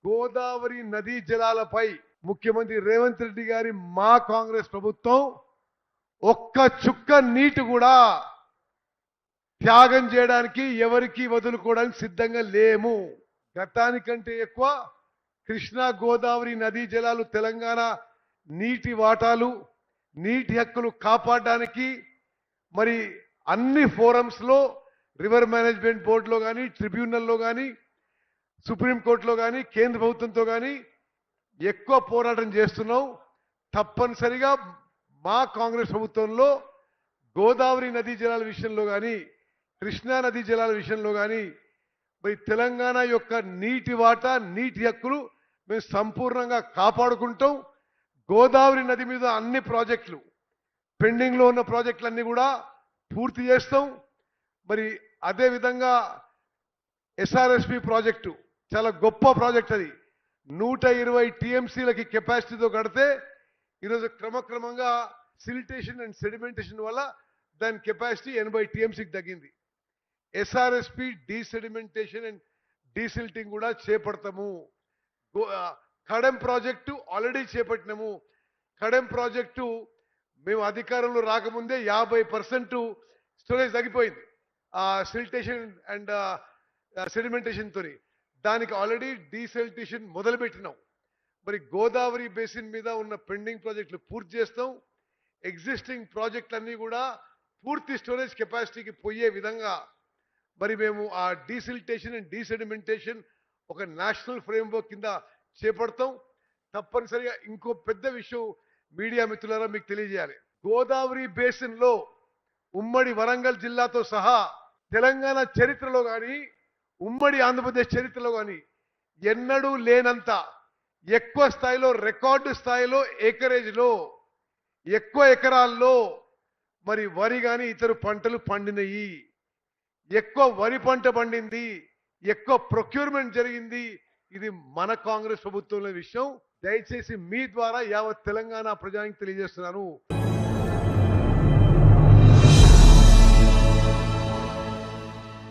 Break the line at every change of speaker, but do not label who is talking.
గోదావరి నదీ జలాలపై ముఖ్యమంత్రి రేవంత్ రెడ్డి గారి మా కాంగ్రెస్ ప్రభుత్వం ఒక్క చుక్క నీటి కూడా త్యాగం చేయడానికి ఎవరికి వదులుకోవడానికి సిద్ధంగా లేము. గతానికంటే ఎక్కువ కృష్ణా గోదావరి నదీ జలాలు తెలంగాణ నీటి వాటాలు నీటి హక్కులు కాపాడడానికి మరి అన్ని ఫోరమ్స్ లో రివర్ మేనేజ్మెంట్ బోర్డులో కానీ ట్రిబ్యునల్లో కానీ సుప్రీంకోర్టులో కానీ కేంద్ర ప్రభుత్వంతో కానీ ఎక్కువ పోరాటం చేస్తున్నాం. తప్పనిసరిగా మా కాంగ్రెస్ ప్రభుత్వంలో గోదావరి నదీ జలాల విషయంలో కానీ కృష్ణా నదీ జలాల విషయంలో కానీ మరి తెలంగాణ యొక్క నీటి వాటా నీటి హక్కులు మేము సంపూర్ణంగా కాపాడుకుంటాం. గోదావరి నది మీద అన్ని ప్రాజెక్టులు పెండింగ్లో ఉన్న ప్రాజెక్టులన్నీ కూడా పూర్తి చేస్తాం. మరి అదేవిధంగా ఎస్ఆర్ఎస్పి ప్రాజెక్టు చాలా గొప్ప ప్రాజెక్ట్. అది 120 టీఎంసీలకి కెపాసిటీతో కడితే ఈరోజు క్రమక్రమంగా సిలిటేషన్ అండ్ సెడిమెంటేషన్ వల్ల దాని కెపాసిటీ 80 టీఎంసీకి తగ్గింది. ఎస్ఆర్ఎస్పి డీసెడిమెంటేషన్ అండ్ డీసిల్టింగ్ కూడా చేపడతాము. కడెం ప్రాజెక్టు ఆల్రెడీ చేపట్టినాము. కడెం ప్రాజెక్టు మేము అధికారంలో రాకముందే 50% స్టోరేజ్ తగ్గిపోయింది ఆ సిలిటేషన్ అండ్ సెడిమెంటేషన్ తోని. దానికి ఆల్రెడీ డీసెల్టేషన్ మొదలుపెట్టినాం. మరి గోదావరి బేసిన్ మీద ఉన్న పెండింగ్ ప్రాజెక్టులు పూర్తి చేస్తాం. ఎగ్జిస్టింగ్ ప్రాజెక్టులన్నీ కూడా పూర్తి స్టోరేజ్ కెపాసిటీకి పోయే విధంగా మరి మేము ఆ డీసిల్టేషన్ అండ్ డీసెడిమెంటేషన్ ఒక నేషనల్ ఫ్రేమ్వర్క్ కింద చేపడతాం. తప్పనిసరిగా ఇంకో పెద్ద విషయం మీడియా మిత్రులారా మీకు తెలియజేయాలి. గోదావరి బేసిన్ లో ఉమ్మడి వరంగల్ జిల్లాతో సహా తెలంగాణ చరిత్రలో కానీ ఉమ్మడి ఆంధ్రప్రదేశ్ చరిత్రలో కానీ ఎన్నడూ లేనంత ఎక్కువ స్థాయిలో రికార్డు స్థాయిలో ఏకరేజ్లో ఎక్కువ ఎకరాల్లో మరి వరి కానీ ఇతర పంటలు పండినయి. ఎక్కువ వరి పంట పండింది, ఎక్కువ ప్రొక్యూర్మెంట్ జరిగింది. ఇది మన కాంగ్రెస్ ప్రభుత్వంలో విషయం. దయచేసి మీ ద్వారా యావత్ తెలంగాణ ప్రజానికి తెలియజేస్తున్నాను.